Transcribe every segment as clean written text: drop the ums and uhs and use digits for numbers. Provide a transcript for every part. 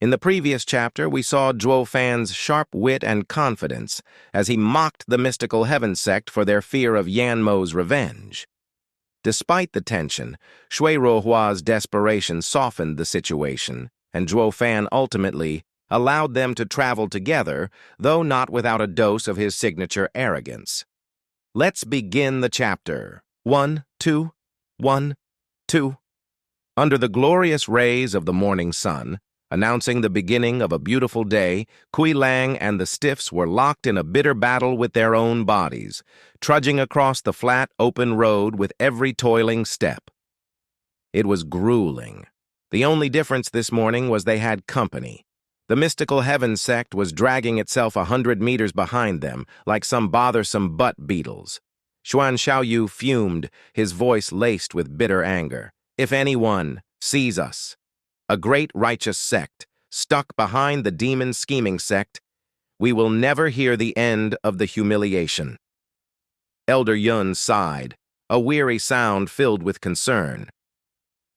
In the previous chapter, we saw Zhuo Fan's sharp wit and confidence as he mocked the mystical heaven sect for their fear of Yanmo's revenge. Despite the tension, Shui Ruohua's desperation softened the situation, and Zhuo Fan ultimately allowed them to travel together, though not without a dose of his signature arrogance. Let's begin the chapter. 1, 2, 1, 2. Under the glorious rays of the morning sun, announcing the beginning of a beautiful day, Kui Lang and the Stiffs were locked in a bitter battle with their own bodies, trudging across the flat, open road with every toiling step. It was grueling. The only difference this morning was they had company. The mystical heaven sect was dragging itself 100 meters behind them, like some bothersome butt beetles. Xuan Xiaoyu fumed, his voice laced with bitter anger. If anyone sees us, a great righteous sect, stuck behind the demon scheming sect, we will never hear the end of the humiliation. Elder Yun sighed, a weary sound filled with concern.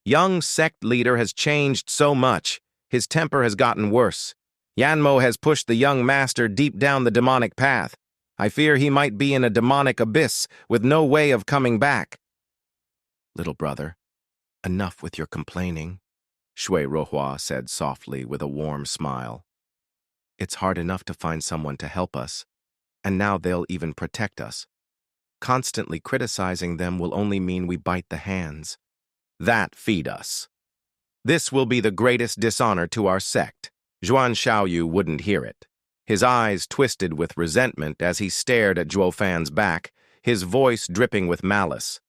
Young sect leader has changed so much, his temper has gotten worse. Yanmo has pushed the young master deep down the demonic path. I fear he might be in a demonic abyss with no way of coming back. Little brother, enough with your complaining, Shui Ruohua said softly with a warm smile. It's hard enough to find someone to help us, and now they'll even protect us. Constantly criticizing them will only mean we bite the hands. That feed us. This will be the greatest dishonor to our sect. Xuan Xiaoyu wouldn't hear it. His eyes twisted with resentment as he stared at Zhuo Fan's back, his voice dripping with malice.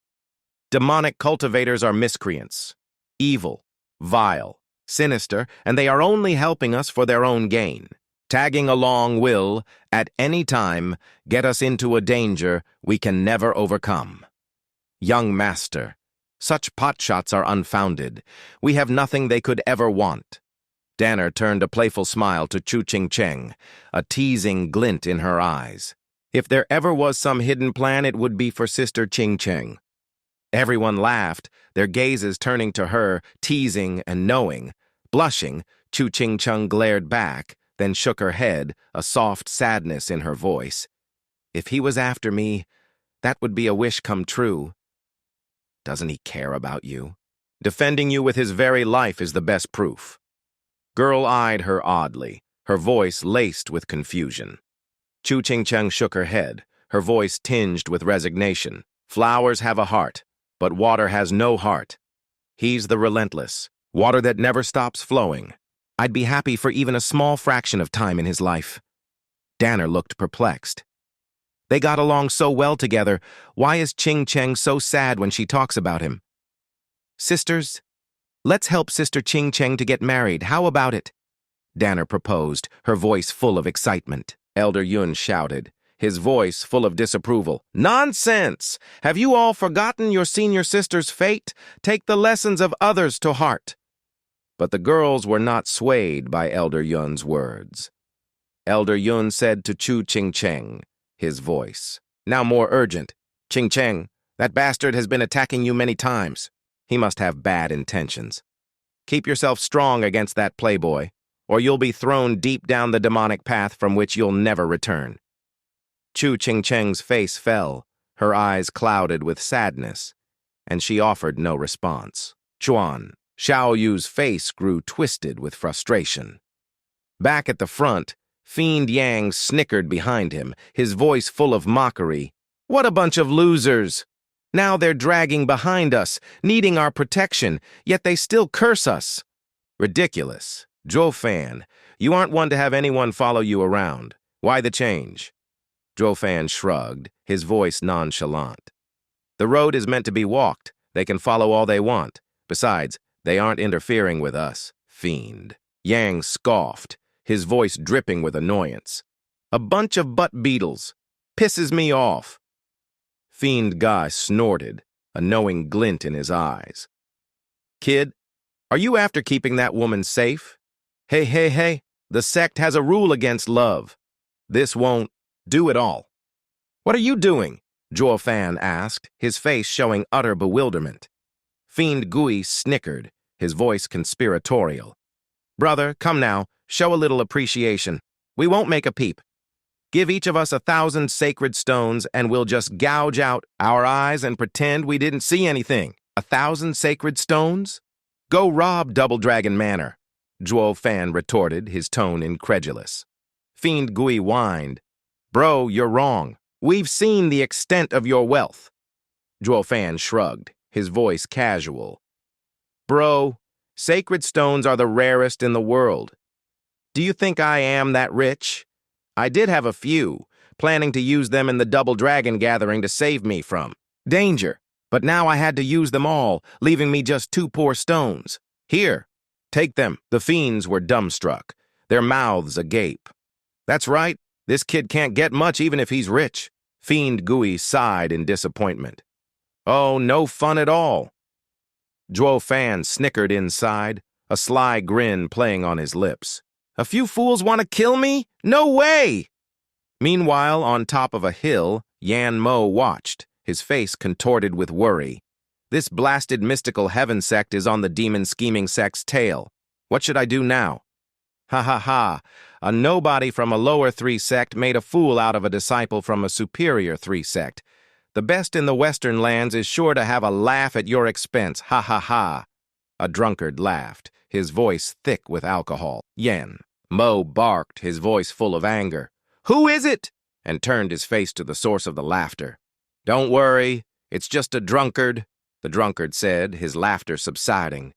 Demonic cultivators are miscreants, evil, vile, sinister, and they are only helping us for their own gain. Tagging along will, at any time, get us into a danger we can never overcome. Young master, such potshots are unfounded. We have nothing they could ever want. Danner turned a playful smile to Chu Qingcheng, a teasing glint in her eyes. If there ever was some hidden plan, it would be for Sister Qingcheng. Everyone laughed, their gazes turning to her, teasing and knowing. Blushing, Chu Qingcheng glared back, then shook her head, a soft sadness in her voice. If he was after me, that would be a wish come true. Doesn't he care about you? Defending you with his very life is the best proof. Girl eyed her oddly, her voice laced with confusion. Chu Qingcheng shook her head, her voice tinged with resignation. Flowers have a heart, but water has no heart. He's the relentless, water that never stops flowing. I'd be happy for even a small fraction of time in his life. Danner looked perplexed. They got along so well together. Why is Qingcheng so sad when she talks about him? Sisters, let's help Sister Qingcheng to get married. How about it? Danner proposed, her voice full of excitement. Elder Yun shouted, his voice full of disapproval. Nonsense! Have you all forgotten your senior sister's fate? Take the lessons of others to heart. But the girls were not swayed by Elder Yun's words. Elder Yun said to Chu Qingcheng, his voice now more urgent, Qingcheng, that bastard has been attacking you many times. He must have bad intentions. Keep yourself strong against that playboy, or you'll be thrown deep down the demonic path from which you'll never return. Chu Qingcheng's face fell, her eyes clouded with sadness, and she offered no response. Xuan Xiaoyu's face grew twisted with frustration. Back at the front, Fiend Yang snickered behind him, his voice full of mockery. What a bunch of losers! Now they're dragging behind us, needing our protection, yet they still curse us. Ridiculous. Zhuo Fan, you aren't one to have anyone follow you around. Why the change? Zhuo Fan shrugged, his voice nonchalant. The road is meant to be walked. They can follow all they want. Besides, they aren't interfering with us, fiend. Yang scoffed, his voice dripping with annoyance. A bunch of butt beetles. Pisses me off. Fiend Guy snorted, a knowing glint in his eyes. Kid, are you after keeping that woman safe? Hey, the sect has a rule against love. This won't do it all. What are you doing? Zhuo Fan asked, his face showing utter bewilderment. Fiend Gui snickered, his voice conspiratorial. Brother, come now, show a little appreciation. We won't make a peep. Give each of us 1,000 sacred stones and we'll just gouge out our eyes and pretend we didn't see anything. 1,000 sacred stones? Go rob Double Dragon Manor, Zhuo Fan retorted, his tone incredulous. Fiend Gui whined. Bro, you're wrong. We've seen the extent of your wealth. Zhuo Fan shrugged, his voice casual. Bro, sacred stones are the rarest in the world. Do you think I am that rich? I did have a few, planning to use them in the Double Dragon gathering to save me from danger, but now I had to use them all, leaving me just 2 poor stones. Here, take them. The fiends were dumbstruck, their mouths agape. That's right, this kid can't get much even if he's rich. Fiend Gui sighed in disappointment. Oh, no fun at all. Zhuo Fan snickered inside, a sly grin playing on his lips. A few fools want to kill me? No way! Meanwhile, on top of a hill, Yan Mo watched, his face contorted with worry. This blasted mystical heaven sect is on the demon scheming sect's tail. What should I do now? Ha ha ha, a nobody from a lower 3 sect made a fool out of a disciple from a superior 3 sect. The best in the western lands is sure to have a laugh at your expense, ha ha ha. A drunkard laughed, his voice thick with alcohol. Yan Mo barked, his voice full of anger. Who is it? And turned his face to the source of the laughter. Don't worry, it's just a drunkard, the drunkard said, his laughter subsiding.